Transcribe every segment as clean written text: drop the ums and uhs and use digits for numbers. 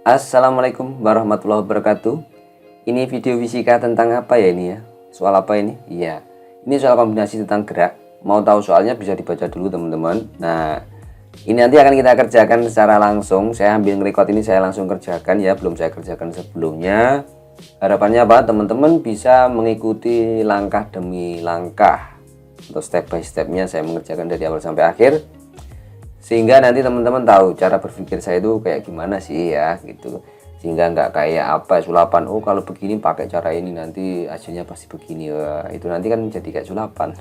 Assalamualaikum warahmatullahi wabarakatuh. Ini video fisika tentang apa ya ini ya? Soal apa ini? Iya, ini soal kombinasi tentang gerak. Mau tahu soalnya bisa dibaca dulu teman-teman. Nah, ini nanti akan kita kerjakan secara langsung. Saya ambil ngerekord ini, saya langsung kerjakan ya. Belum saya kerjakan sebelumnya. Harapannya apa? Teman-teman bisa mengikuti langkah demi langkah. Untuk step by stepnya saya mengerjakan dari awal sampai akhir, sehingga nanti teman-teman tahu cara berpikir saya itu kayak gimana sih ya gitu, sehingga nggak kayak apa sulapan, oh kalau begini pakai cara ini nanti hasilnya pasti begini. Wah, itu nanti kan jadi kayak sulapan.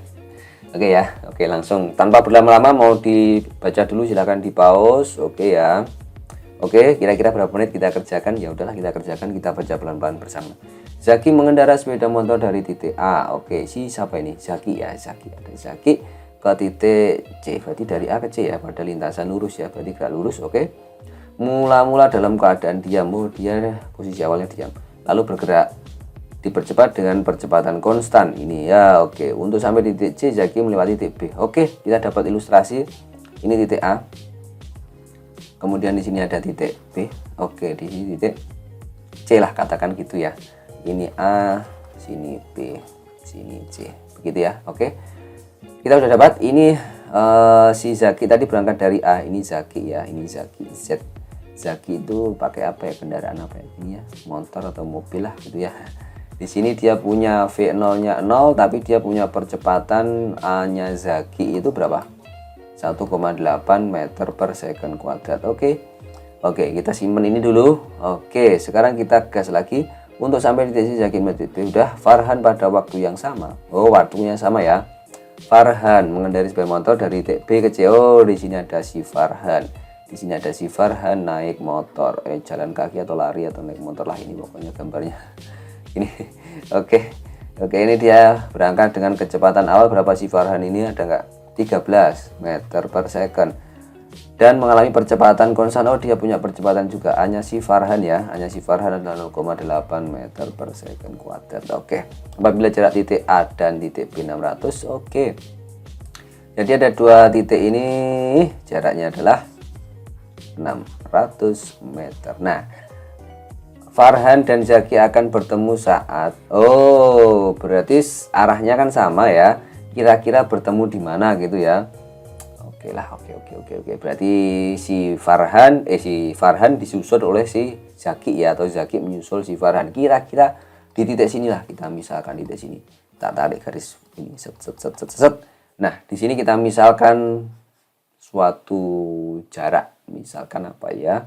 Oke ya, oke langsung tanpa berlama-lama mau dibaca dulu silahkan di pause. Oke ya, oke kira-kira berapa menit kita kerjakan? Ya udahlah kita kerjakan, kita baca pelan-pelan bersama. Zaki mengendarai sepeda motor dari titik A. Oke, si siapa ini? Zaki ya, Zaki. Ada Zaki ke titik C, berarti dari A ke C ya, pada lintasan lurus ya, berarti gerak lurus. Oke, mula-mula dalam keadaan diam. Oh, dia posisi awalnya diam, lalu bergerak dipercepat dengan percepatan konstan ini ya. Oke, untuk sampai di titik C Zaki melewati titik B. Oke, kita dapat ilustrasi. Ini titik A, kemudian di sini ada titik B. Oke, di sini titik C lah, katakan gitu ya. Ini A, sini B, sini C, begitu ya. Oke, kita sudah dapat ini. Si Zaki tadi berangkat dari A. Ini Zaki ya, ini Zaki Z. Zaki itu pakai apa ya, kendaraan apa ya ini ya, motor atau mobil lah gitu ya. Di sini dia punya V0 nya 0, tapi dia punya percepatan A nya Zaki itu berapa? 1,8 meter per second kuadrat. Oke, kita simpen ini dulu. Oke, sekarang kita gas lagi. Untuk sampai di titik Zaki titik udah Farhan pada waktu yang sama. Oh, waktunya sama ya. Farhan mengendarai sepeda motor dari titik B ke C. Oh, di sini ada si Farhan. Di sini ada si Farhan naik motor, jalan kaki atau lari atau naik motor lah, ini pokoknya gambarnya. Ini oke, ini dia berangkat dengan kecepatan awal berapa si Farhan ini, ada nggak? 13 meter per second. Dan mengalami percepatan konstan. Oh, dia punya percepatan juga. A-nya si Farhan ya. A-nya si Farhan adalah 0,8 meter per second kuadrat. Oke. Apabila jarak titik A dan titik B 600. Oke. Jadi ada dua titik ini, jaraknya adalah 600 meter. Nah, Farhan dan Zaki akan bertemu saat, oh, berarti arahnya kan sama ya. Kira-kira bertemu di mana gitu ya. Oke lah, oke. Berarti si Farhan disusul oleh si Zaki ya, atau Zaki menyusul si Farhan. Kira-kira di titik sinilah, kita misalkan di titik sini. Tak tarik garis ini, set. Nah, di sini kita misalkan suatu jarak, misalkan apa ya?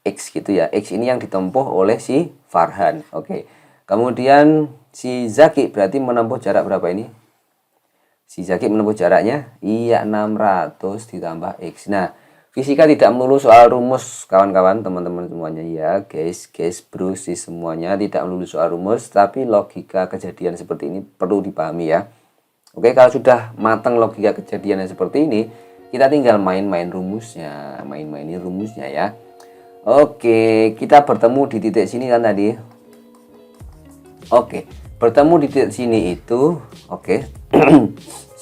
X gitu ya. X ini yang ditempuh oleh si Farhan. Oke. Kemudian si Zaki berarti menempuh jarak berapa ini? Si Zaki menempuh jaraknya iya 600 ditambah X. Nah, fisika tidak melulu soal rumus kawan-kawan, teman-teman semuanya ya, guys, bro, sih semuanya tidak melulu soal rumus, tapi logika kejadian seperti ini perlu dipahami ya. Oke, kalau sudah matang logika kejadiannya seperti ini, kita tinggal main-mainin rumusnya ya. Oke, kita bertemu di titik sini kan tadi. Oke, bertemu di titik sini itu, oke.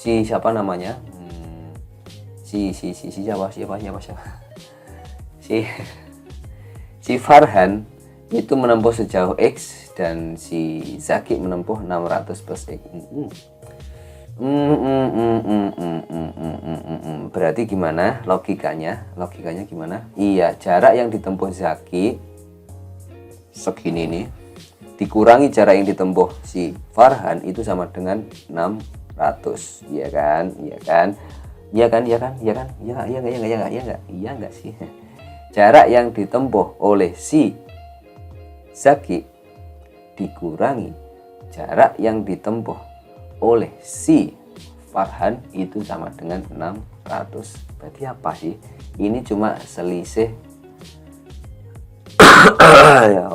Si siapa namanya? Siapa? Si Farhan itu menempuh sejauh X dan si Zaki menempuh 600 plus X. Berarti gimana logikanya? Logikanya gimana? Iya, jarak yang ditempuh Zaki segini nih dikurangi jarak yang ditempuh si Farhan itu sama dengan 600. Iya enggak sih? Jarak yang ditempuh oleh si Zaki dikurangi jarak yang ditempuh oleh si Farhan itu sama dengan 600. Berarti apa sih? Ini cuma selisih ya,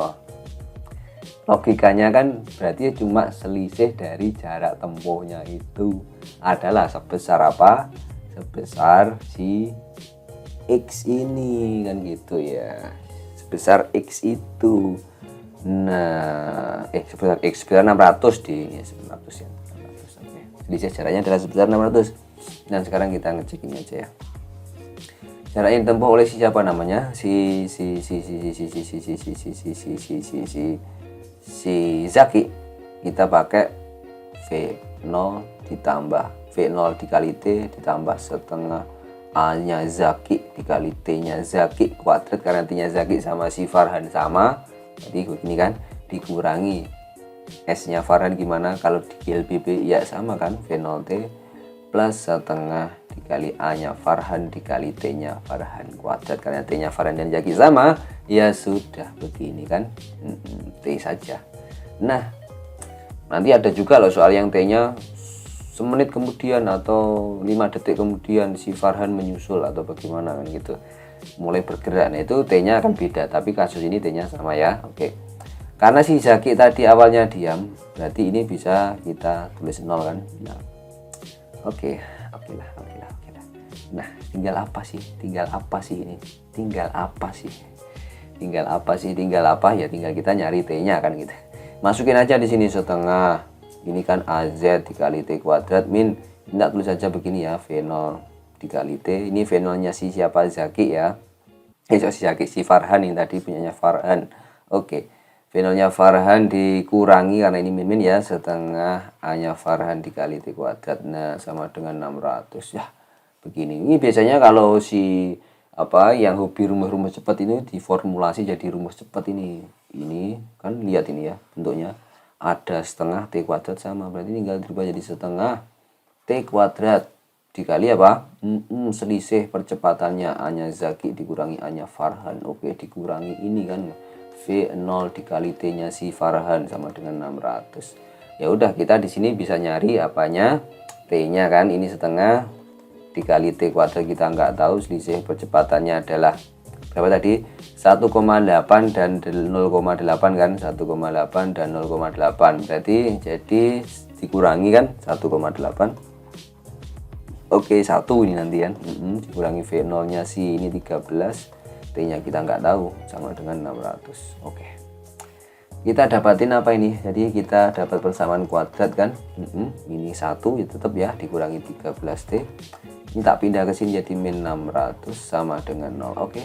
logikanya kan berarti cuma selisih dari jarak tempuhnya itu adalah sebesar apa? Sebesar si X ini kan gitu ya. Sebesar X itu. Nah, sebesar X sebesar 600 di ini 600 ya. 600. Oke. Selisih jaraknya adalah sebesar 600. Dan sekarang kita ngecek ini aja ya. Jarak yang ditempuh oleh siapa namanya? Si Zaki. Kita pakai V0 ditambah V0 dikali T ditambah setengah A-nya Zaki dikali T-nya Zaki kuadrat, karena T-nya Zaki sama si Farhan sama. Jadi begini kan, dikurangi S-nya Farhan gimana kalau di GLBB? Ya sama kan, V0T plus setengah dikali A-nya Farhan dikali T-nya Farhan kuadrat, karena T-nya Farhan dan Zaki sama. Ya sudah begini kan, T saja. Nah, nanti ada juga loh soal yang T-nya semenit kemudian atau 5 detik kemudian si Farhan menyusul atau bagaimana kan gitu, mulai bergerak. Nah itu T-nya akan beda, tapi kasus ini T-nya sama ya. Oke, karena si Zaki tadi awalnya diam, berarti ini bisa kita tulis 0 kan. Nah, oke lah. Nah, tinggal apa sih ini? Tinggal apa ya, tinggal kita nyari T-nya kan gitu. Masukin aja di sini setengah. Ini kan AZ dikali T kuadrat min, tidak tulis saja begini ya, V0 dikali T. Ini V0 nya si siapa? Zaki ya. Si Farhan, ini tadi punyanya Farhan. Oke, V0 nya Farhan dikurangi, karena ini min ya, setengah A nya Farhan dikali T kuadrat. Nah sama dengan 600 ya. Begini, ini biasanya kalau si yang hobi rumus-rumus cepat ini diformulasi jadi rumus cepat ini kan, lihat ini ya bentuknya, ada setengah T kuadrat sama, berarti tinggal dirubah jadi setengah T kuadrat dikali apa? Selisih percepatannya A-nya Zaki dikurangi A-nya Farhan. Oke, dikurangi ini kan V0 dikali T-nya si Farhan sama dengan 600. Ya udah, kita di sini bisa nyari apanya? T-nya kan, ini setengah dikali T kuadrat kita nggak tahu, selisih percepatannya adalah berapa tadi? 1,8 dan 0,8 kan, 1,8 dan 0,8, berarti jadi dikurangi kan 1,8. Oke, 1 ini nanti kan, dikurangi V0 nya si ini 13, T nya kita nggak tahu sama dengan 600. Oke, kita dapatin apa ini? Jadi kita dapat persamaan kuadrat kan, ini 1 ya tetap ya, dikurangi 13T. Ini tak pindah ke sini jadi min 600 sama dengan 0. Oke,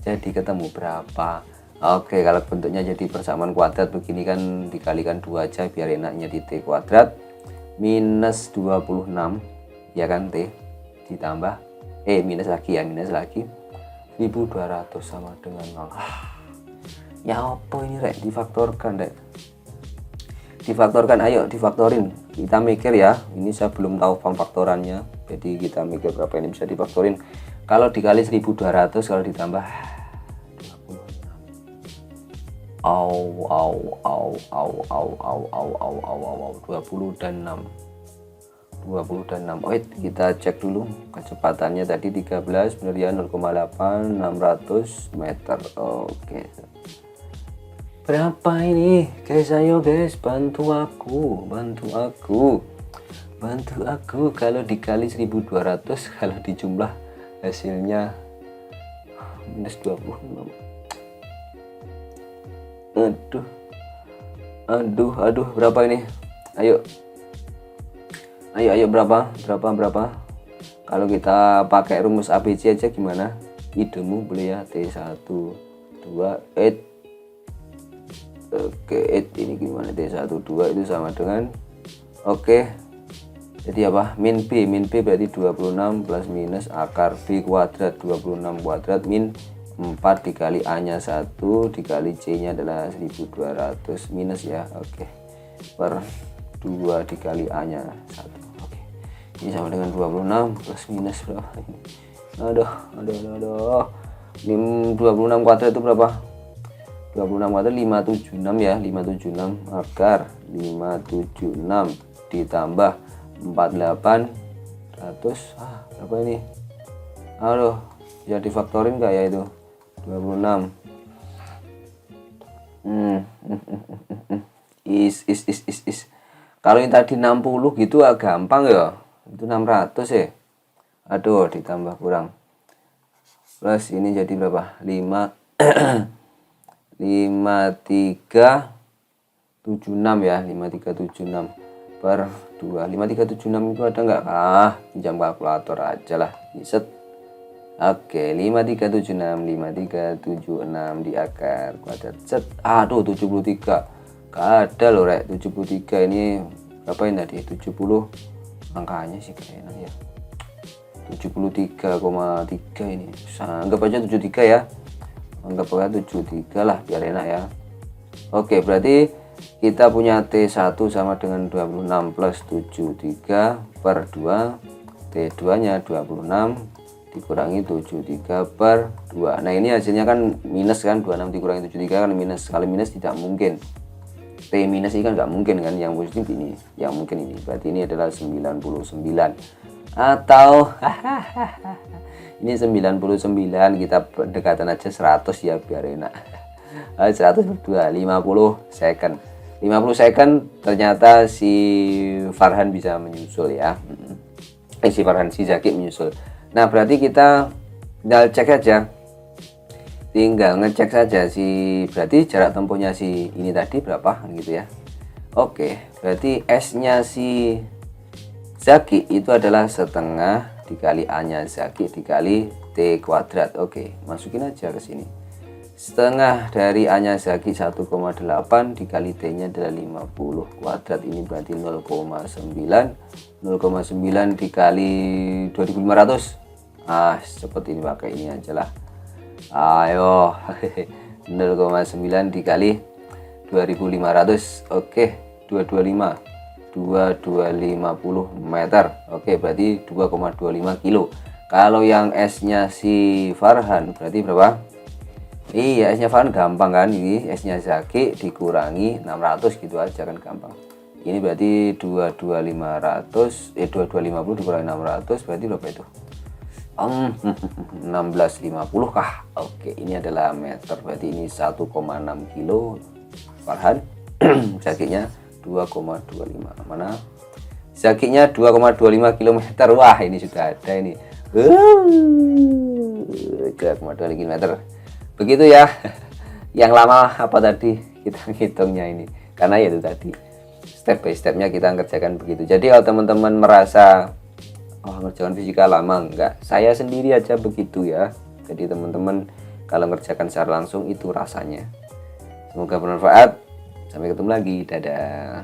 jadi ketemu berapa? Oke, kalau bentuknya jadi persamaan kuadrat begini kan, dikalikan 2 aja biar enaknya di T kuadrat. Minus 26 ya kan, T ditambah minus lagi 1200 sama dengan 0. Ya apa ini rek, difaktorkan rek, difaktorkan, ayo difaktorin. Kita mikir ya, ini saya belum tahu faktorannya, jadi kita mikir berapa ini bisa difaktorin. Kalau dikali 1200, kalau ditambah 20 dan 6. Oh, kita cek dulu kecepatannya tadi 13 benar ya, 0,8 600 meter. Oke, berapa ini guys? Ayo guys, bantu aku kalau dikali 1200, kalau dijumlah hasilnya minus 26. Aduh, berapa ini? Ayo berapa? Kalau kita pakai rumus ABC aja gimana? Idemu boleh ya, T1 2 8. Oke, 8 ini gimana? T1 2 itu sama dengan, oke, jadi apa? Min B berarti 26 plus minus akar B kuadrat, 26 kuadrat min 4 dikali A nya 1 dikali C nya adalah 1200 minus ya, oke, per 2 dikali A nya 1. Oke, ini sama dengan 26 plus minus berapa ini? Aduh, ini 26 kuadrat itu berapa? 26 kuadrat 576 ya, 576 akar 576 ditambah 48 100, berapa ini? Aduh, bisa difaktorin gak ya itu? 26 is kalau yang tadi 60 gitu gampang ya, itu 600 ya. Aduh, ditambah kurang plus ini jadi berapa? 5 5376 ya, 5376 per 2. 5376 itu ada nggak? Pinjam kalkulator aja lah, set. Oke, 5376 5376 di akar kuadrat. Set. Aduh, 73. Gak ada loh, Rek. 73 ini berapa ini tadi? 70. Angkanya sih kayaknya ya. 73,3 ini. Anggap aja 73 ya. Anggap aja 73 lah biar enak ya. Oke, berarti kita punya T1 sama dengan 26 plus 73 per 2. T2 nya 26 dikurangi 73 per 2. Nah ini hasilnya kan minus kan, 26 dikurangi 73 kan minus. Kalau minus tidak mungkin, T minus ini kan nggak mungkin kan, yang positif ini, yang mungkin ini. Berarti ini adalah 99 atau ini 99, kita pendekatan aja 100 ya biar enak. 100 per 2, 50 second. 50 second ternyata si Farhan bisa menyusul ya. Si Farhan, si Zaki menyusul. Nah berarti kita tinggal cek aja, tinggal ngecek saja berarti jarak tempuhnya si ini tadi berapa gitu ya. Oke, berarti S nya si Zaki itu adalah setengah dikali A nya Zaki dikali T kuadrat. Oke, masukin aja ke sini. Setengah dari A nya Zaki 1,8 dikali T nya adalah 50 kuadrat. Ini berarti 0,9 dikali 2500. Seperti ini, pakai ini aja lah. Ayo. 0,9 dikali 2500. Oke, 2250 meter. Oke, berarti 2,25 kilo. Kalau yang S nya si Farhan berarti berapa? Iya, S nya Farhan gampang kan, ini S nya Zaki dikurangi 600 gitu aja kan, gampang. Ini berarti 2250 dikurangi 600 berarti berapa itu? 1650 kah? Oke, ini adalah meter, berarti ini 1,6 kilo Farhan. Zakinya 2,25. Mana? Zakinya 2,25 km. Wah, ini sudah ada ini. 2,25 km. Begitu ya. Yang lama apa tadi kita hitungnya ini? Karena ya itu tadi step by stepnya kita ngerjakan begitu. Jadi kalau teman-teman merasa ngerjakan fisika lama, enggak, saya sendiri aja begitu ya. Jadi teman-teman kalau ngerjakan secara langsung itu rasanya. Semoga bermanfaat. Sampai ketemu lagi. Dadah.